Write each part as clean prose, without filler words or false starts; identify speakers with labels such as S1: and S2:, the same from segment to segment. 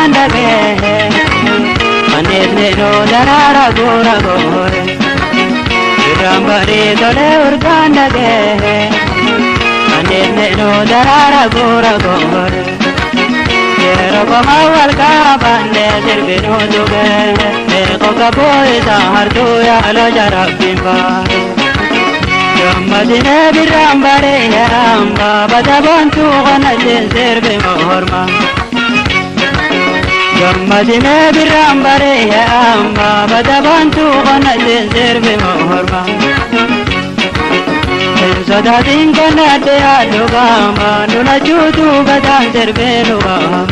S1: urganda ke manet no darara gora gore rambare dole urganda ke manet no darara gora gore yero mawal ka bande sirbino duge ko kaboy sahar do ya lo jarabimba Madine birambare amba badabantu ganatin sirbe mohorma Madine birambare amba badabantu ganatin sirbe mohorma Sadatin kanade alugama nuna chutu gadan sirbe lugama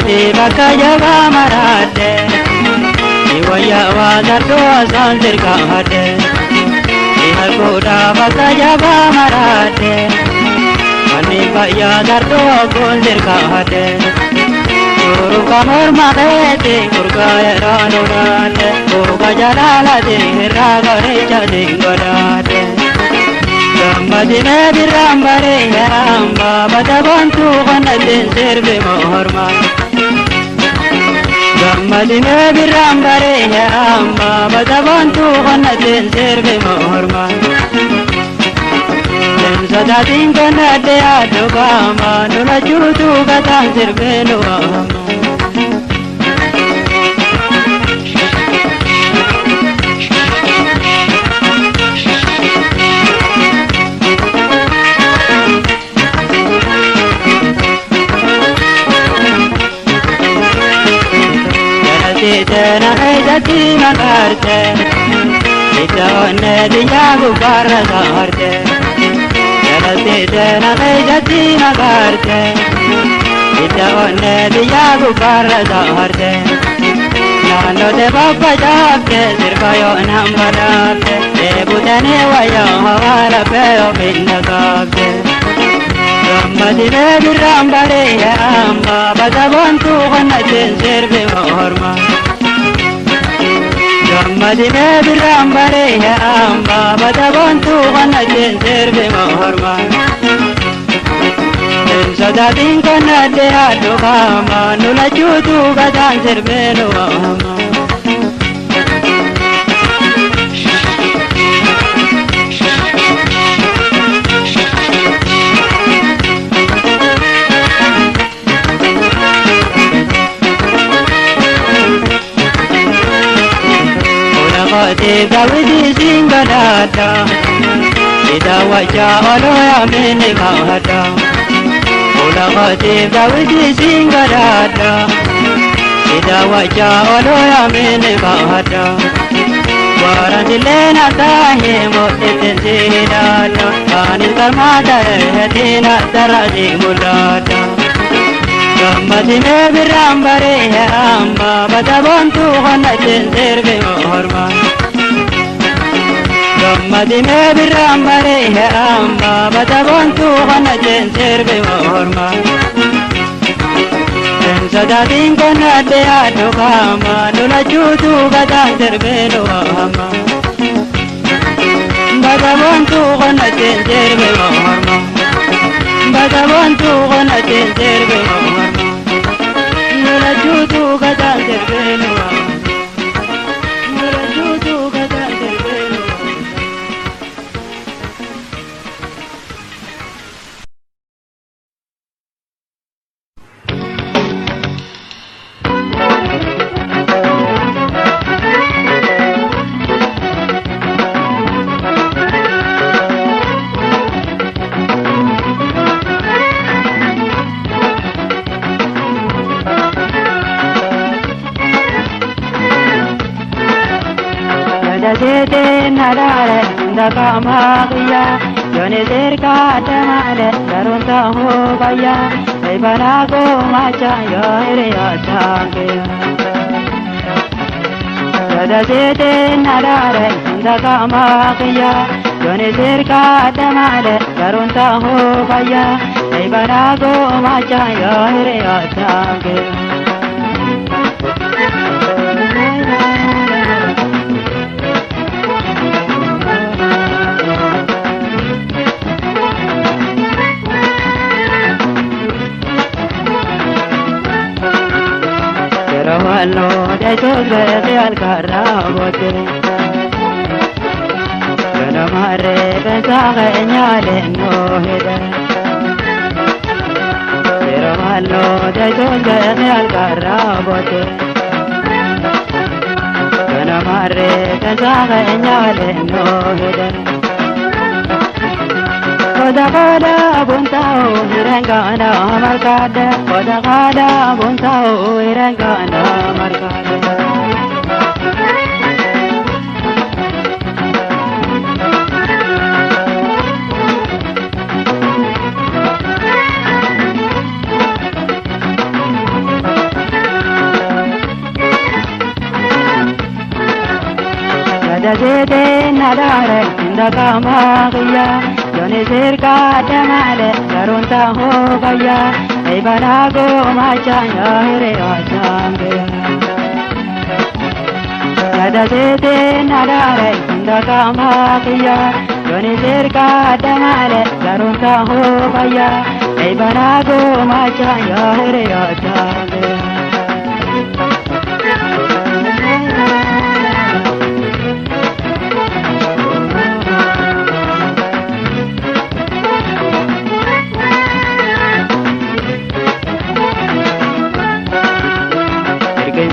S1: Di bakaya marade Iwaya wazardo sanzir kahade Ihalkoda bakaya marade Mani baya dardo gonzir kahade Guru kamur mahete kurgaya ranurade Gurga jalalade hiragare chadingodade Madine birambare amba badabantu ganatin sirbe mohorma Madine birambare amba badabantu ganatin sirbe mohorma Sadatin kanade adugama nuna chutu gatan sirbe luama Tena ejati magarte Itone diyagu barra saharte Tena ejati magarte Itone diyagu barra saharte Nano de bapa jabte sirvayo nambarate Ebutane waya hawala peo minnagate Madine birambare amba badabantu ganatin sirbe mohorma Madine birambare amba badabantu ganatin sirbe mohorma Sadatin kanade adugama nuna chutu gadan sirbe luama Dawidi singadada Ida waja oloya mene mahada Ulagati Dawidi singadada Ida waja oloya mene mahada Warandilena tahe mo'etin sihidada Kanin karmada hedina taraji mulada Madine birambare amba badabantu ganatin sirbe mohorma Madine birambare amba badabantu ganatin sirbe mohorma Sadatin kanade adugama nuna chutu gadan sirbe luama Badabantu ganatin sirbe mohorma Badabantu ganatin sirbe mohorma Nuna chutu gadan sirbe luama Nuna chutu gadan sirbe luama Sete nadare ndaka magiya Yone zerka tamale darunta ho baya Ei banago macha yo ere ya change Sada sete nadare ndaka magiya Yone zerka tamale darunta ho baya ei banago machaya ere atange Rawallo de chogre de alcarabote Gana mare bensaga nyale no hede Rawallo de chogre de alcarabote Gana mare bensaga nyale no hede Koda koda buntao irengana markade Koda koda buntao irengana markade Kada zede nadare inda kamagiya Joni sirka temale karunta ho gaya ei banago machaya ere asange Kada zede nadare inda kamagiya Joni sirka temale karunta ho gaya ei banago machaya ere asange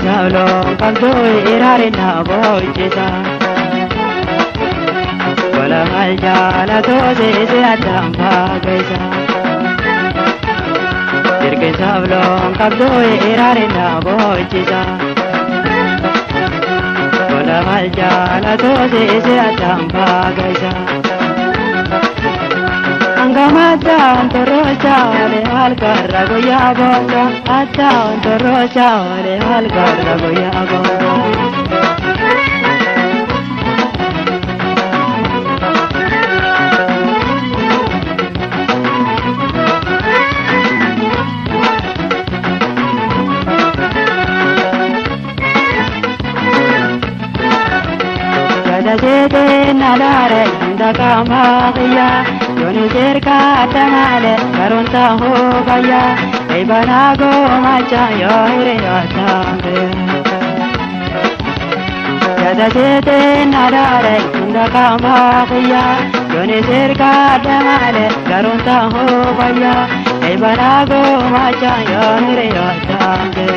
S1: Sablo kanto irare na boichesa Wala maljala to se atamba gaisa Dirke sablo kanto irare na boichesa Wala maljala to se atamba gaisa Angamata antorocha le alcarra goya boga Ata antorocha le alcarra goya boga Kada zede nadare inda kamagiya Joni sirka temale karunta ho gaya ei banago machaya ere asange Kada zede nadare inda kamagiya Joni sirka temale karunta ho gaya ei banago machaya ere asange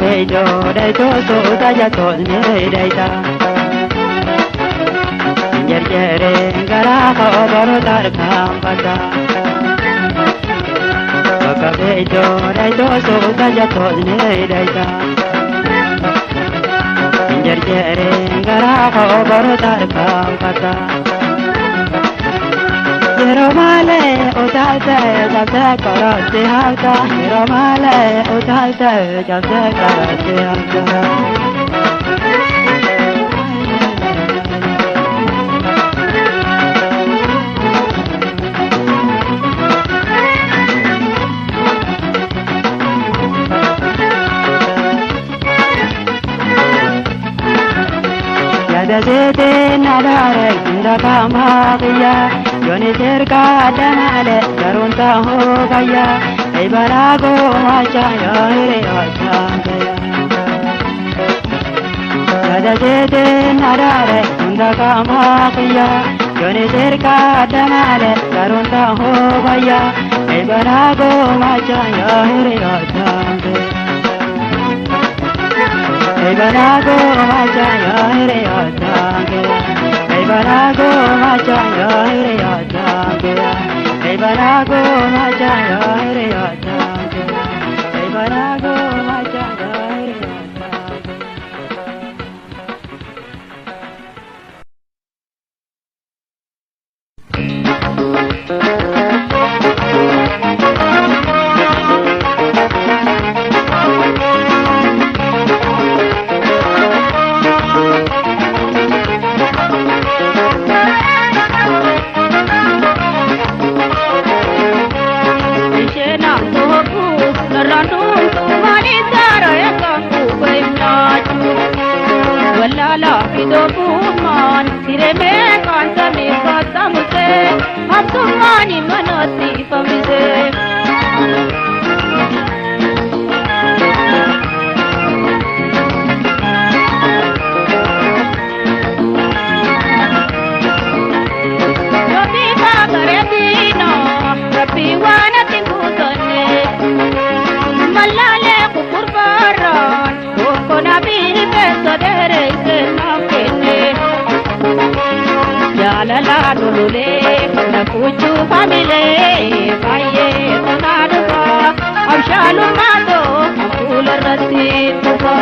S1: Bejo dai to so ta ya to ne dai ta Jer jere gara ko baro tar kham pata Ka bejo dai to so ta ya to ne dai ta Jer jere gara ko baro tar kham pata Yero male utalta jabse karate halta Yero male utalta jabse karate halta Yada zede nadare inda kamagiya Joni sirka temale karunta ho gaya ei banago machaya ere asange Kada zede nadare inda kamagiya Joni sirka temale karunta ho gaya ei banago machaya ere asange ei banago machaya ere asange ei banago machaya ere asange ei banago machaya ere asange ei banago machaya ere asange
S2: sadere kenafkene jalala dulule nakuchu famile baye konaduba abshalu mado akul rasituba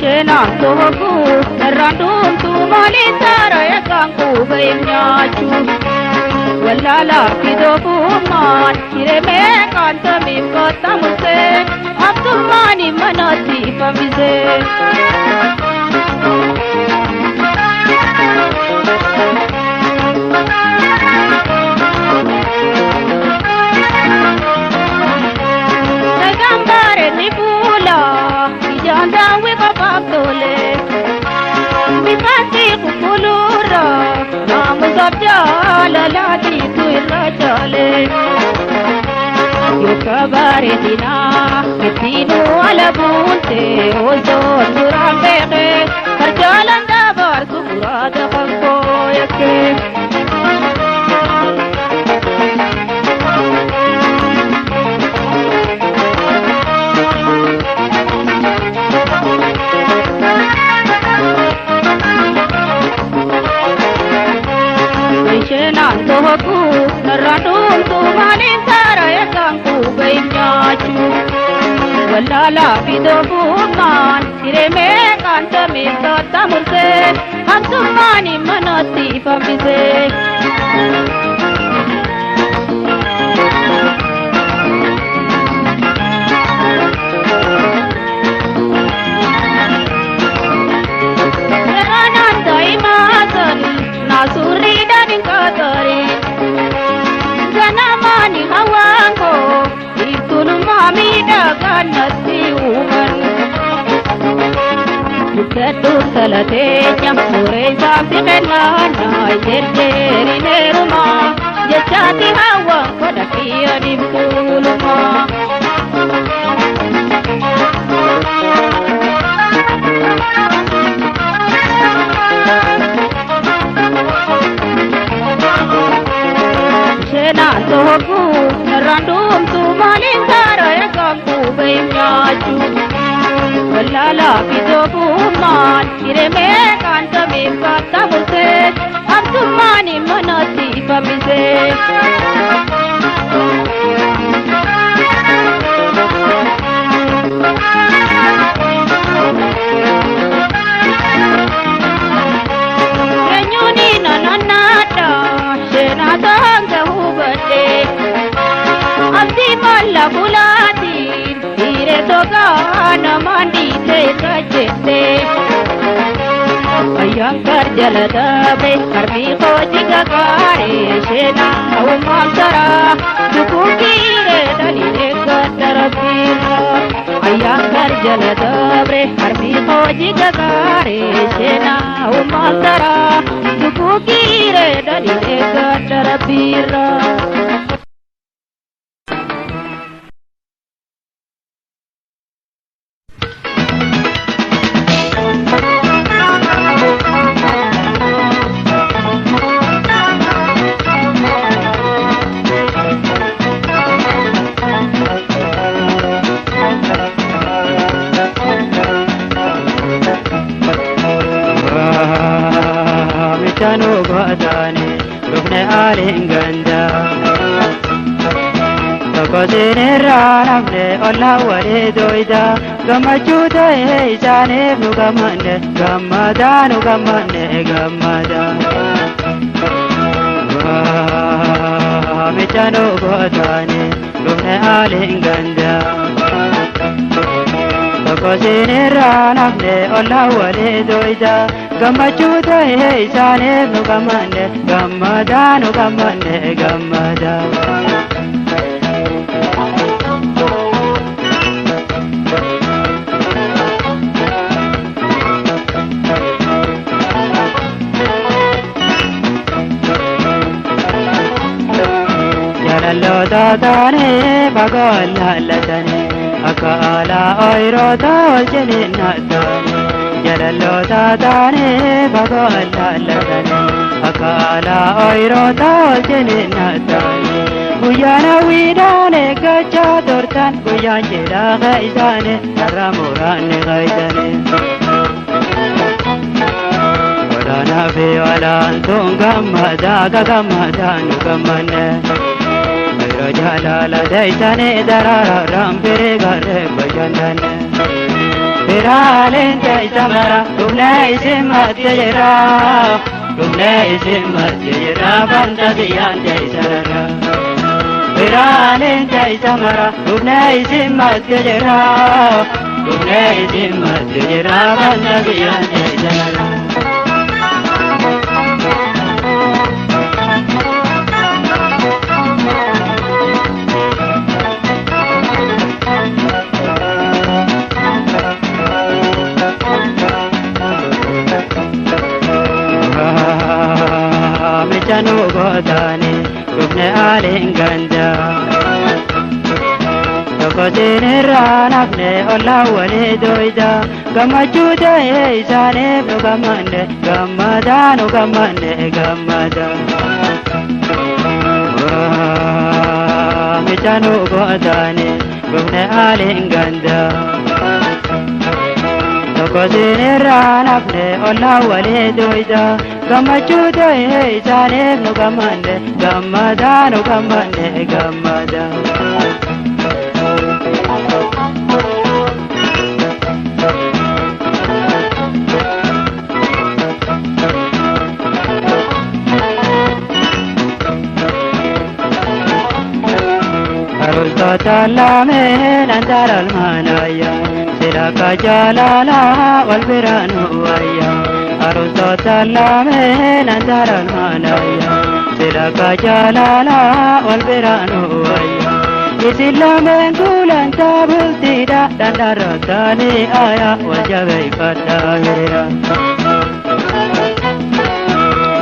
S2: Shena tohu randum tu mali saraya kanku baynyachu wallala kidobu man kireme kanta mi katamse abdumani manati pamize Nagambare ni pula janda we kapaptole bipati kukulura nam sabja lalati tuira chale yo kabare dina kitino alabunte ozo durambege karjalanda bar kumurada kanko yake Tohu narandum tu mani saraya kanku baynyachu wallala bidobu man kireme kanta mi katamse abdumani manati pamize Ananda imasan nasuri dan katari Ganamani hawango itunu mami daganati uman Bukatur salatenya sore sampi kenana yerjeri neruma jachati hawa kodakia dimpuluma Tohu randum tu malin saraya kanku baynyachu wallala bidobu man kireme kanta mi katamse abdumani manati pamize Kenyuni nananada shena tanga hubate abdi malla bulati dire toga namandi te kajete ayankar jalada be karmi khoji gagare shena umantara dukukire dalile katarabira ayankar jalada be karmi khoji gagare shena umantara dukukire dalile katarabira
S1: Chanu badane rukne alinganda Tokosine ranamne olla wale doida Gamachuda isane nugamane gamada nugamane gamada Chanu badane rukne alinganda Tokosine ranamne olla wale doida Gamachuda isane nugamane gamada nugamane gamada Jalallo dadane bagalallatane akala oirota waljeninatane Jalallo dadane bagalallatane akala oirota olcheninatani guyana widane gacha tortan guyan jira gaisane karamurane gaisane wadana fe walan tungamada gagamada nugamane Jalala daitane darara rampere gare bajandane Biralen daitamara tumne isimat jera tumne isimat jera banda diyan daisara Biralen daitamara tumne isimat jera tumne isimat jera banda diyan daisara Chanu godani rupne alinganda Tokotine ranapne olla wale doida Gamachuda isane nugamane gamada nugamane gamada Chanu godani rupne alinganda Tokotine ranapne olla wale doida Gamachuda isane nugamane gamada nugamane gamada Arusta talame nandaral manaya Siraka jalala walbiranu waya Arusta talame nandaral manaya Siraka jalala walbiranu waya Isilamen kulan tabultida dandaratani aya wajabai padahira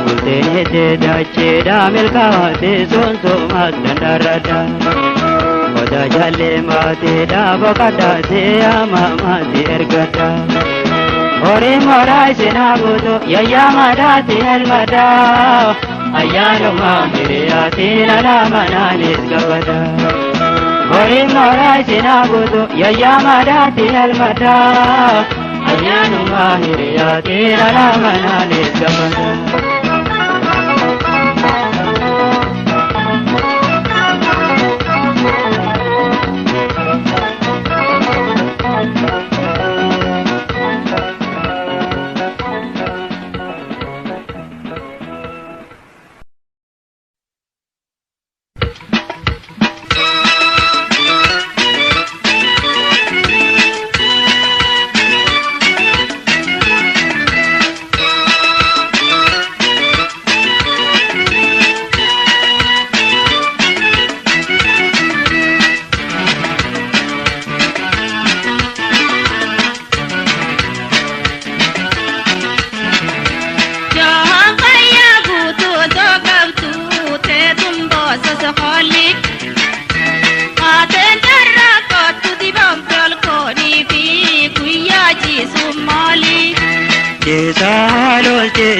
S1: Bultene te dace da milkawate sonso mat dandarada Oda jalle mate da bokata te ama mate ergata Ore morai sinabuto yaya madati elmada Ayano mamire atina la mananis gavada Ore morai sinabuto yaya madati elmada Ayano mamire atina la mananis gavada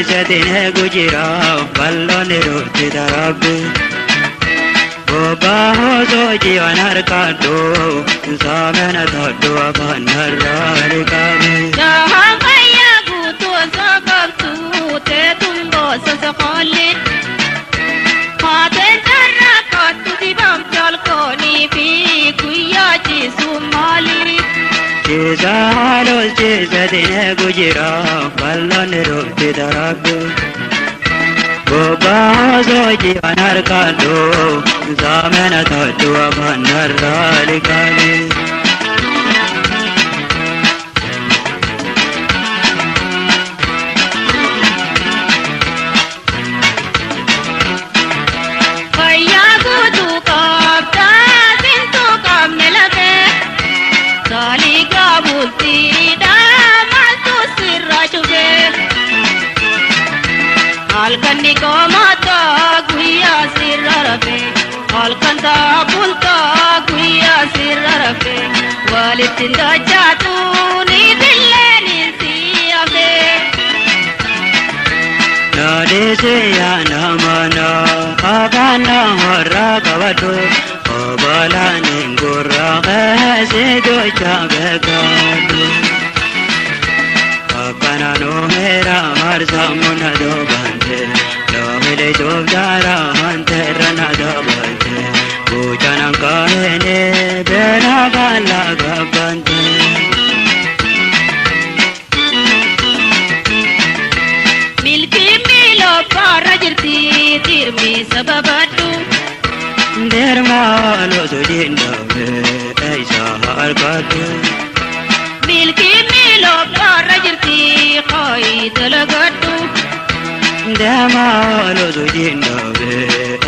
S1: Sadine gujira ballo niruti darabbe Boba hozo jivanar kado samena thaddu abanarari kabe
S2: Jahan kaya gutu zakabtu te tumbo sasakoli Hate jarra katu dibam chalkoni fi kuya chi sumali
S1: Chisa halos chisa dine gujira ballo niruti darabbe Boba hozo jivanar kado samena thaddu abanarari kabe
S2: Alkandi ko mata guya sirarafe Alkanda bulka guya sirarafe Walitinda jatu ni dille ni siyafe
S1: Nade Siyana mana abana horra kawadu obala ningurra kasido chabekadu apana no mera marza muna do bande no mile jobdara hante rana do bande bujana kahene bena gala gabande
S2: Parajirti tirmi sababatu
S1: derma lo sujinda aisa harkatu
S2: milki milo parajirti khoi dalagatu
S1: derma lo sujinda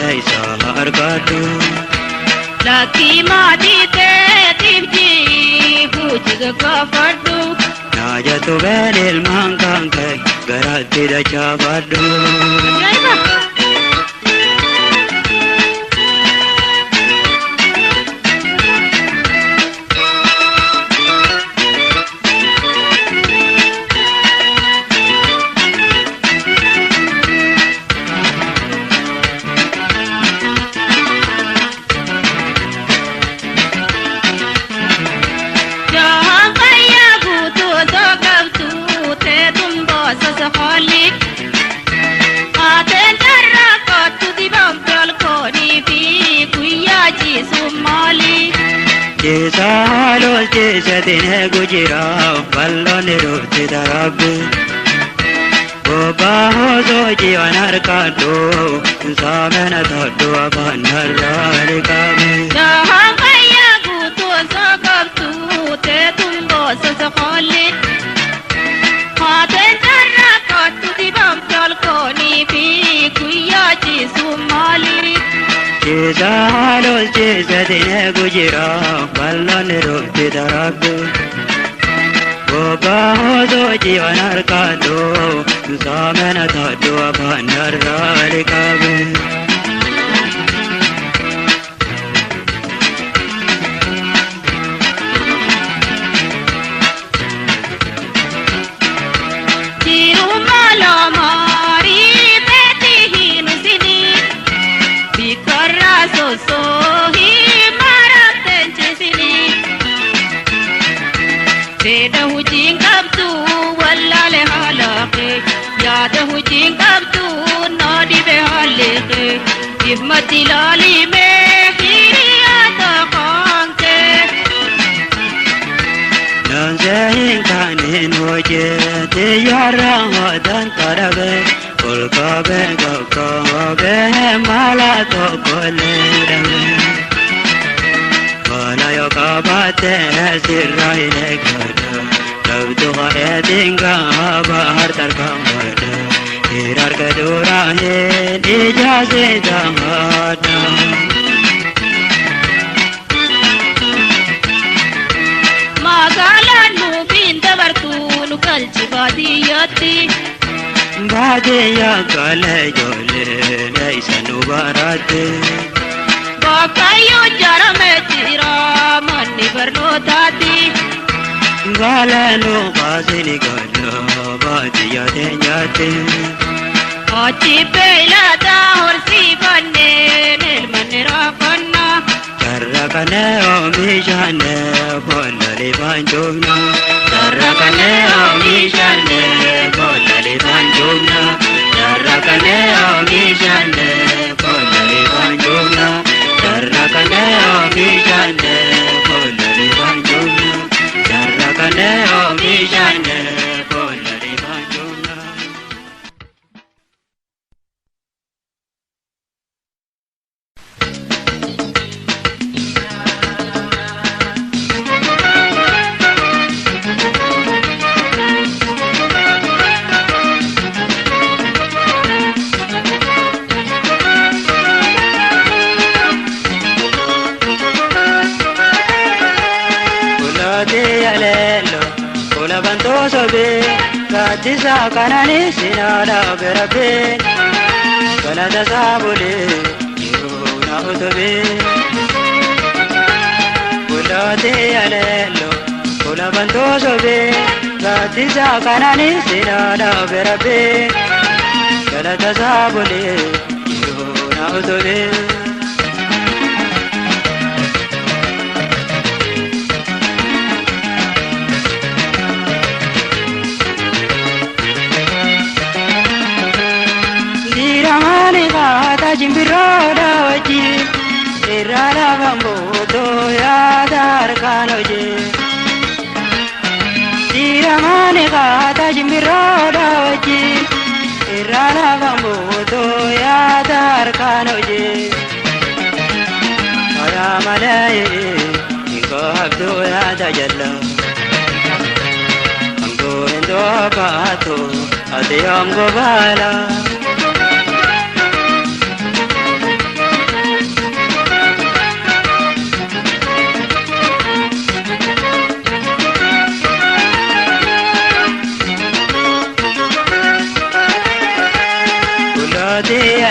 S1: aisa harkatu
S2: laki madite timji bujiga kafadu
S1: najatu beril mangkangkai garati da chabadu Jesalo jesadine gujira ballo niruti darabbe Boba hozo jiwanar kado samena thaddu abanarra likabe
S2: Jahan kaya gutu sakabtu te tumbo sasakhali Hate jarra katu dibam chal koni fi kuya ji sumali
S1: Jesalo jesadine gujira ballo niruti darabbe Boba hozo jiwanar kado samena thaddu abanarra likabe
S2: Himati lali me hiriyata khanke
S1: Nanzahin kanin hoje te yara wadan karabe Ulkabe gakabe mala to kolerabe Kana yo kabate sirraine kada Labdu khayadinga bahar tarkamada Hirar kadura he ijaze damada
S2: Magalan mu binta bartunu kalchi badiyati
S1: Badiya kale jole naisanu barate
S2: Bakayo jarame tira manni barnotati
S1: Galanu qasini gala badiya denyate
S2: Achi pela da horsi banne nirmanira panna
S1: Charrakane omishane bolali banjumna Charrakane omishane bolali banjumna Charrakane omishane bolali banjumna Charrakane omishane bolali banjumna Charrakane omishane bolali banjumna sobe Gatisa kanani sinada berabe Kalada sabule Yuna utobe Kulade alelo Kulabanto sobe Gatisa kanani sinada berabe galata sabole yona utobe diramani gata jimbiroda waji irala bambodo ya dar kanoje diramani gata jimbiroda waji irala bambodo ya dar kanoje ara malay iko abdo ya tajalla amdo endo bato adeyam gobala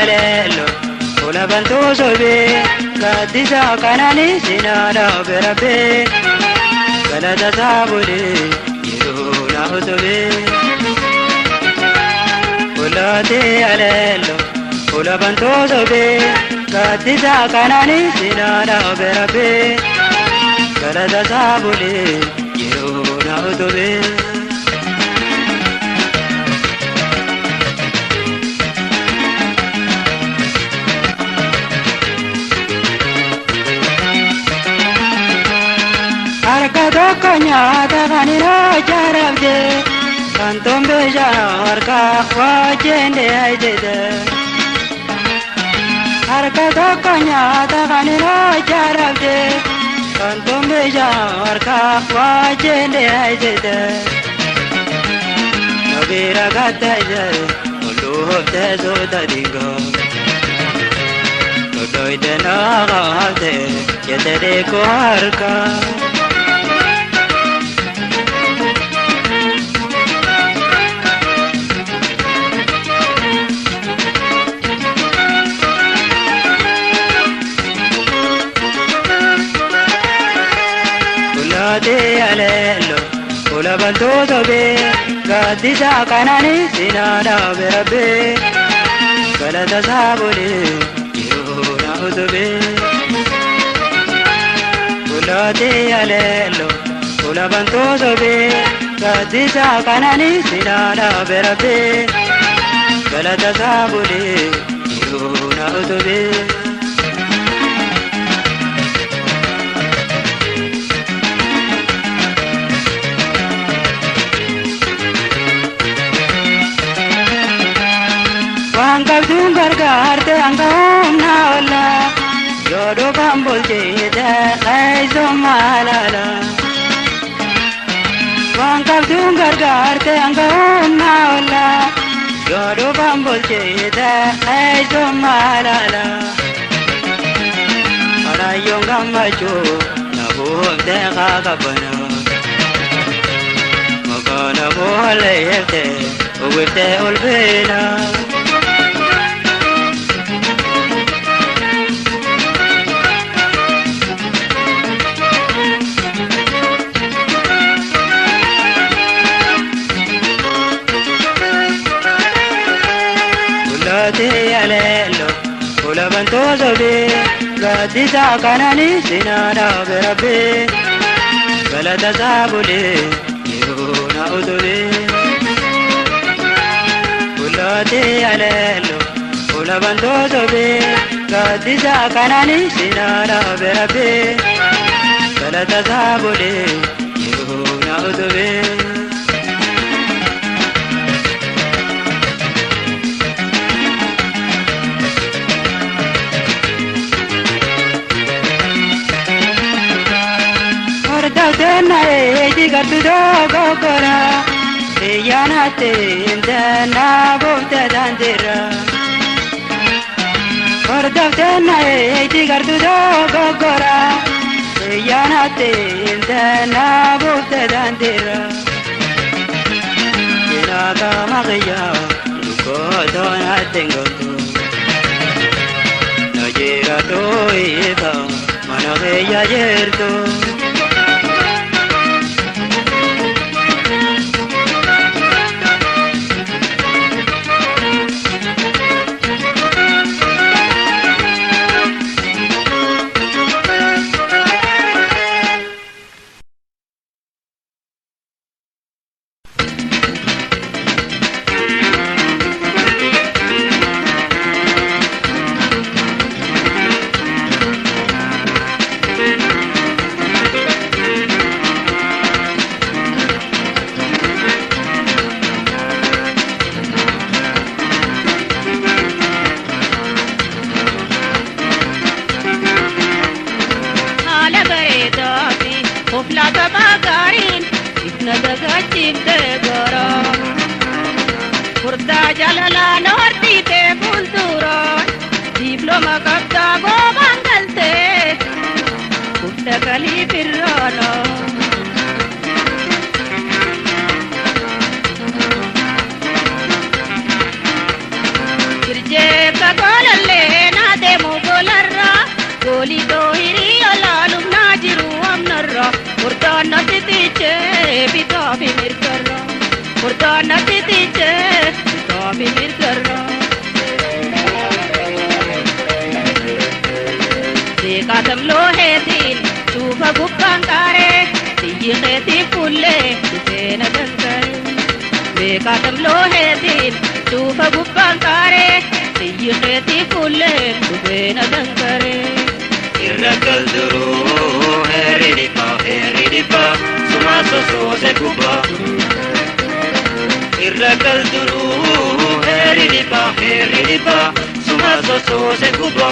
S1: alelo ola bantu sobe kadisa kanani sinara berabe galata sabule yona utobe ola alelo ola bantu sobe kadisa kanani sinara berabe galata sabule yona utobe arka kanyata kanira jarabde kantombe jarka wajende aidede arka kanyata kanira jarabde kantombe jarka wajende aidede nabira gataide ulu tezo dadingo doide na gate yetere ko arka alelo ola bantu sobe kadisa kanani sinara berabe galata sabole yona utobe ola alelo ola bantu sobe kadisa kanani sinara berabe galata sabole yona utobe angkau dungar garte angkau naola yodo bambol jeda aizo malala angkau dungar garte angkau naola yodo bambol jeda aizo malala ara yonga macho nabo de gagabana magana bole yete ugte olbena alelo ola bantu sobe kadisa kanani sinara berabe galata sabule yona utobe ola alelo ola bantu sobe kadisa kanani sinara berabe galata sabule yona utobe dana eji gatudo gogora yana te dana bote dandira orda dana eji gatudo gogora yana te dana bote dandira ina ga magya ko dona tengo no llega to ita mana bella yerto
S2: Oflata bagarin Ifna dagachifte gora Kurda jalala nortite fulduran Diploma kabda go bangalte Kutta kali pirrano Kirje kagolalle na demu golarra Goli do hiri alalum na jiru amnarra Kurda natitiche bitabi mirkarra Kurda natitiche bitabi mirkarra Dekatam lohe din chufa gubbangare Tiyi kheti pulle tufena dankare Dekatam lohe din chufa gubbangare Tiyi kheti pulle tufena dankare
S1: Irrakal duru heridipa Suma so se kuba Irrakal duru heridipa Suma so se kuba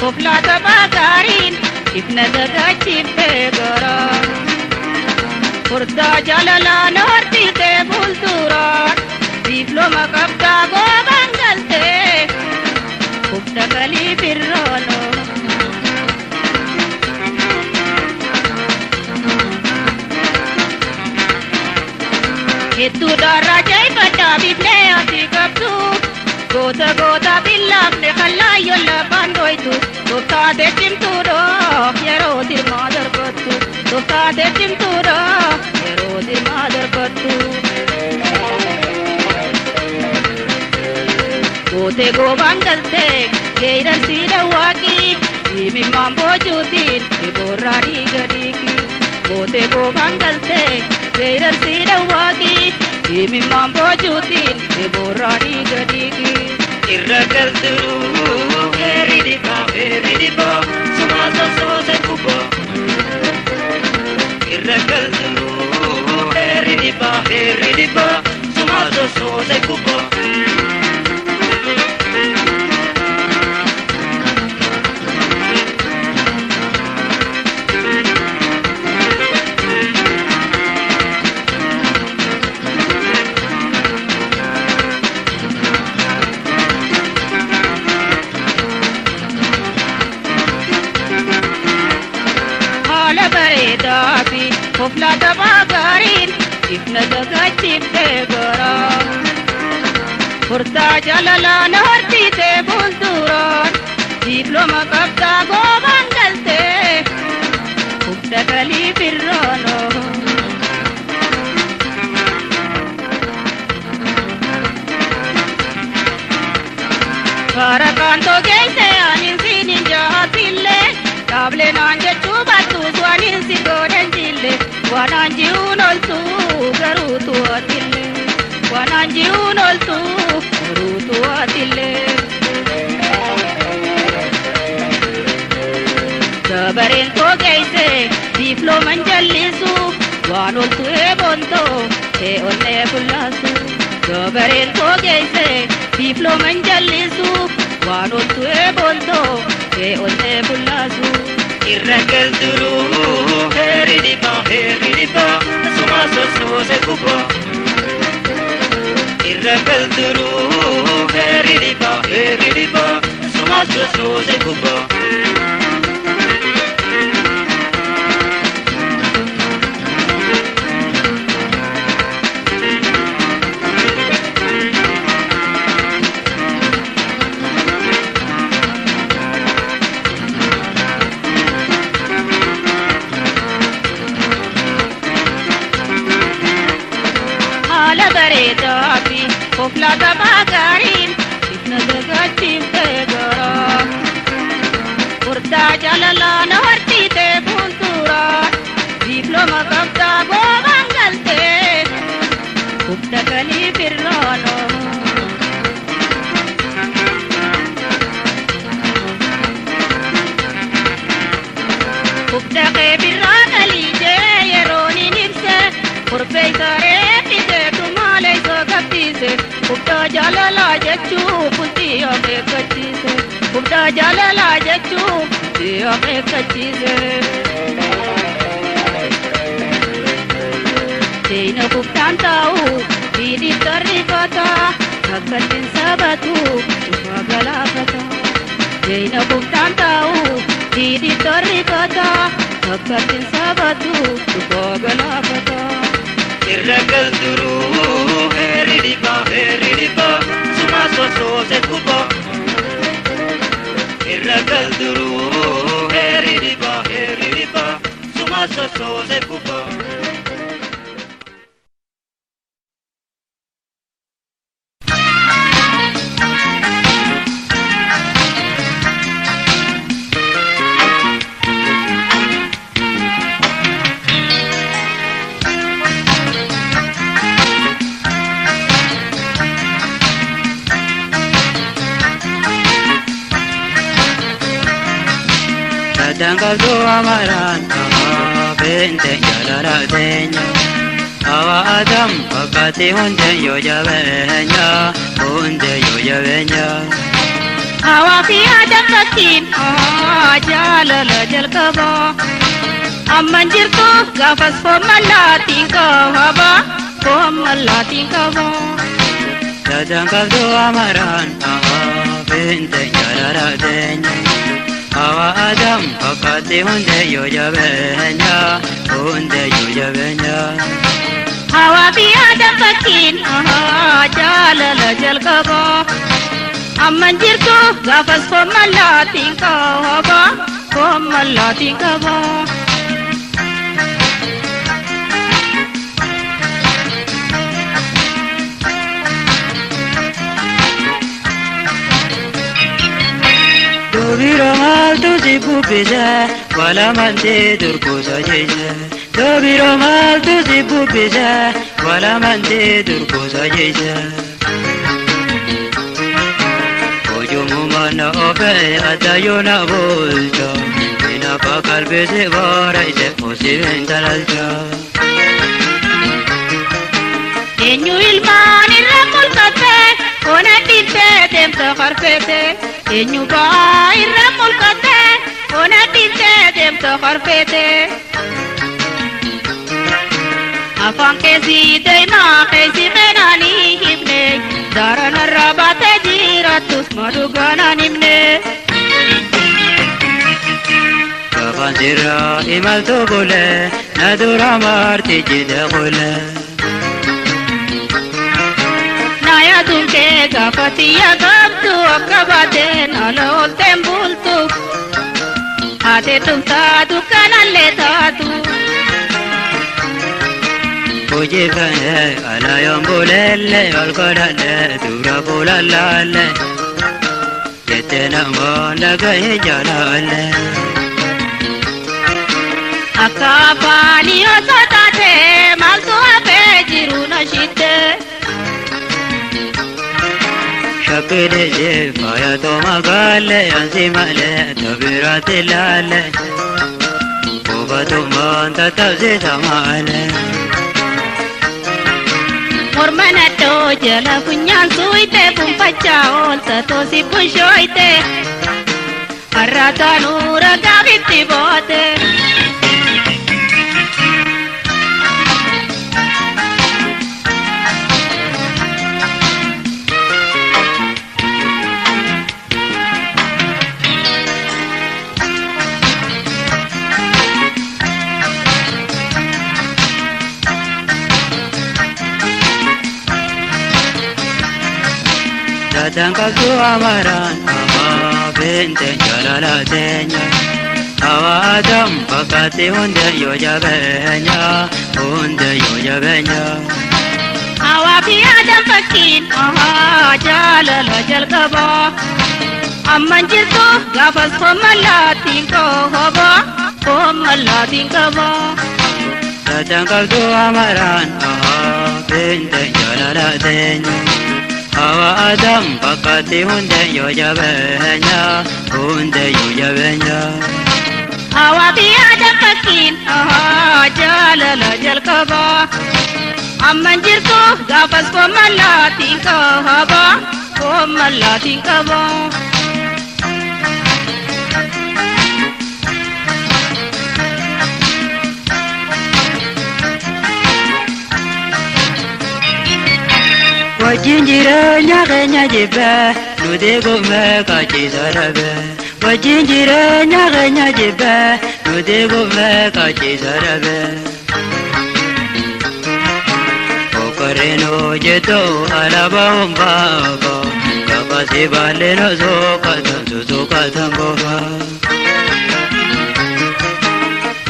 S2: Oflata bagarin Ifna dagachifte gora Kurda jalala nortite fulduran Diploma kabda go bangalte Kutta kali pirrano Hittu darra jai bata bifne ati kabdu Gota billamne khalla yolla bandoitu Dota de timturo yero dir madar battu Dota de timturo yero dir madar battu Gote go bangalte geirar sira waki Imi mambo jutin iborari gadiki Gote go bangalte geirar sira waki Imi mambo jutin iborari gadiki
S1: Irrakal duru heridipa Suma so se kuba Irrakal duru heridipa Suma so se kuba
S2: Oflata bagarin Ifna dagachifte gora Kurda jalala nortite fulduran Diploma kabda go bangalte Kutta kali pirrano Karakanto geise anin sinin jahatille Table nanje chubatu swanin sigoden jille Wananji unoltu garutu atille Wananji unoltu garutu atille Dabaren to geise diploma jallisu Wanoltu ebonto e onne pullasu Dabaren to geise diploma jallisu Wanoltu ebonto e onne pullasu
S1: Irrakal duru heridipa Suma so se kuba Irrakal duru heridipa Suma so se kuba
S2: Oflata bagarin Ifna dagachifte gora Kurda jalala nortite fulduran Diploma kabda go bangalte Kutta kali pirrano Bubda jalala jechu puti ame kachise Bubda jalala jechu puti ame kachise Deina bubdan tau Didi tarifata Nakatin sabatu Magalafata Deina bubdan tau Didi tarifata Nakatin sabatu Magalafata
S1: Irragal duru heridipa Suma so se kupa Irragal duru heridipa Suma so se kupa Tanggal dua maran bente jalara denya awa adam pakati hunde yo javenya
S2: awa fi adam pakin jalala jalkaba amman jirtu gafas formallati kaba
S1: tanggal dua maran bente jalara denya awa adam pakati hunde yo javenya
S2: awa fi adam pakin jalala jalkaba amman jirtu gafas formallati kaba
S1: Dobiro mal tu zibu pisa, wala mante durkosa jeisa. Dobiro mal tu zibu pisa, wala mante durkosa jeisa. Ojomu mana ofe atayona bolcha, ina pakal bese vara ise osi ventalalcha.
S2: Enyu ilmani ramul kate, ona tite dem takharfete. Enyu bai ramul kate, ona tite dem takharfete. Afan kesi deina kesi menani himne, darana rabate jiratus madugana nimne.
S1: Kafan sirra imal to bole, nadura marti jide gole.
S2: Naya tunke gafatiya gabtu akabate nalol tembultu. Ate tumta dukanalle tatu.
S1: Oje kane alayam bolelle alkadale dura bolalalle. Yetena mona gaye jalale.
S2: Akapani osatate maltu ape jiruna shitte.
S1: Shakede je faya to magale ansi male tabirate lale. Oba to manta tabse samale.
S2: Mormanato jala kunyan suite pumpacha olta tosi pushoite. Arrata nura gabiti bote.
S1: Tanggal dua maran bente jalala denya awa adam pakati hunde yo javenya
S2: awa fi adam pakin jalala jalkaba amman jirtu gafas formallati kaba
S1: tanggal dua maran bente jalala denya awa adam pakati hunde yo javenya
S2: awa fi adam pakin jalala jalkaba amman jirtu gaafas koomallaatiin qaba koomallaatiin qaba.
S1: Wajjin jireenya keenya jibbe nuti gummee kaachisa dhabe. Wajjin jireenya keenya jibbe nuti gummee kaachisa dhabe. Okorreen hojjetu alaabaa humbaaba gabaasee baalleen osoo kaatan susuu kaatan bofa.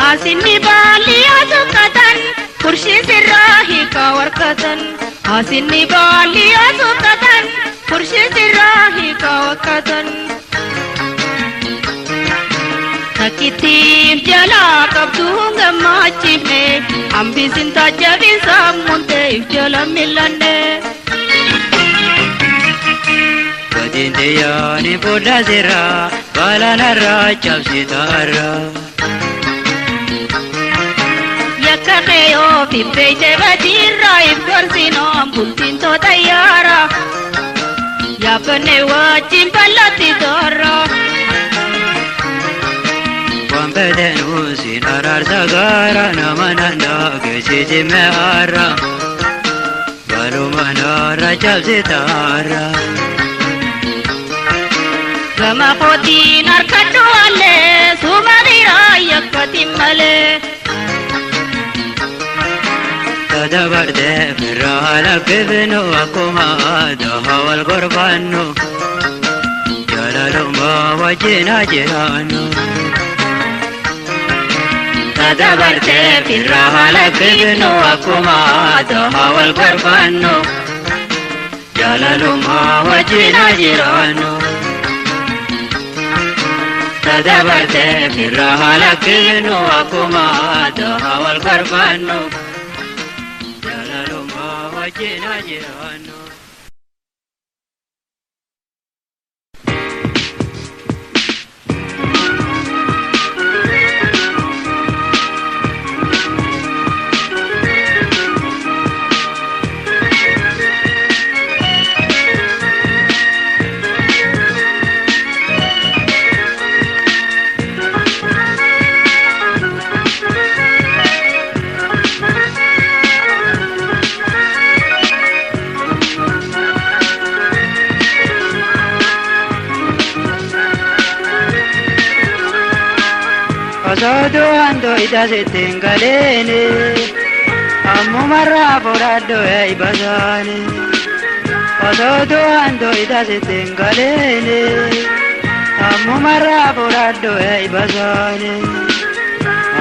S2: Asinni baalli osoo kaatan kurshii sirraa hiika warqatan. Asinni baalli osoo kaatan kurshii sirraa hiika warqatan. Takkittiif jalaa qabdu gammachiifne hambisin tajaajin sammuunteef jala millanne.
S1: Gatiin xiyyaanii booda sirraa baalaanarraa cabsitaarraa.
S2: Yakka keeyoo fibbeeyte badiirraa iftorsiinoon bultiin toota yaara. Yaabbanne wajjin bal'atti torra.
S1: Wambedenu sin ararsa gara nama nanda gesisi meara. Baru manara cabsitara.
S2: Gama kotiin harkadhu allee suma biraa yakkatiin malee.
S1: Tadabarte firraa lakkifnu akkuma aadaa wal gorfannu. Jaalalummaa wajjin jiraannu. Tadabarte firraa lakkifnu akkuma aadaa wal gorfannu. Jaalalummaa wajjin jiraannu. Tadabarte firraa lakkifnu akkuma aadaa wal gorfannu. Jaalalummaa wajjin jiraannu. Osoto ando ita setengaleene, ammo marra forado ei basane. Osoto ando ita setengaleene, ammo marra forado ei basane.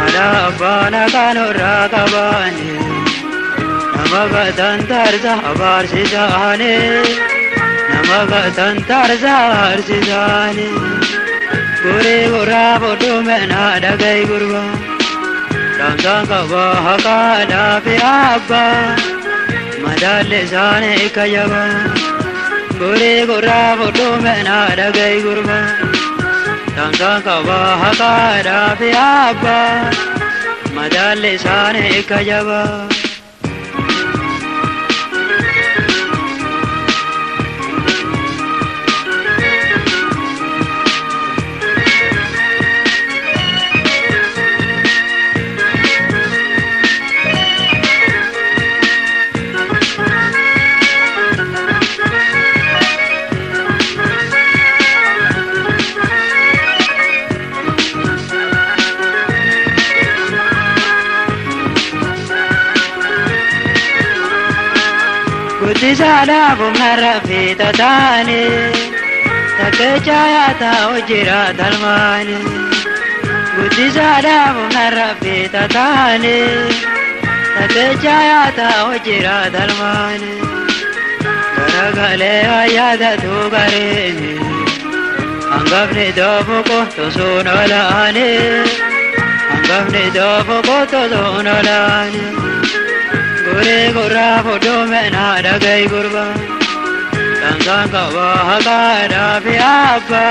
S1: Ada bana kanora kabane, namaga tantarza abarsizane, namaga tantarza arsizane. Gure gura bodu mena dagai gurba, ramzan kaba haka dafi abba, madale sane ikayaba. Gure gura bodu mena dagai gurba, ramzan kaba haka dafi abba, madale sane ikayaba. Tisada bumara fita tane, takechaya ta ojira dalmane. Tisada bumara fita tane, takechaya ta ojira dalmane. Karagale ayada tu garene, angapne dobo ko to sonalane, angapne dobo ko to sonalane. Gure gura bodu mena dagai gurba, ramzan kaba haka dafi abba,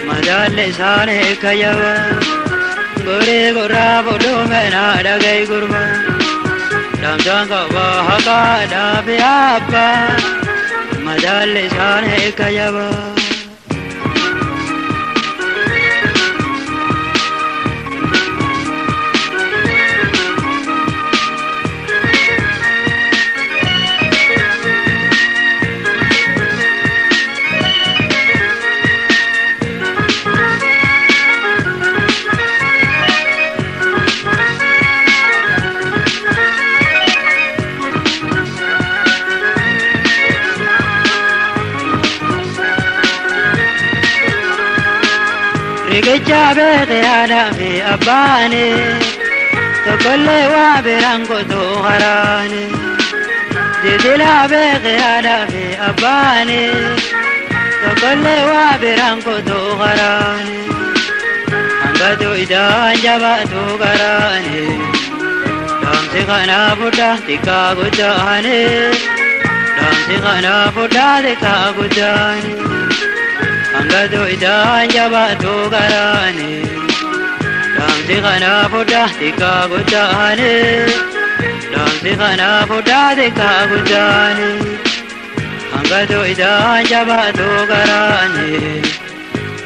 S1: madale sane ikayaba. Gure gura bodu mena dagai gurba, damjanga bahaka dabe abba madal shane kayaba Rigecha bete ada fi abane to kolle wa berango to harane didila bete ada fi abane to kolle wa berango to harane anga to ida jaba to garane dam se kana buddha tika gujane dam se kana buddha tika gujane Angado ida jaba to garane damsi kana buddha tika gujane damsi kana buddha tika gujane Angado ida jaba to garane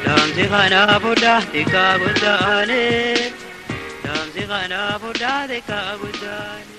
S1: damsi kana buddha tika gujane damsi kana buddha tika gujane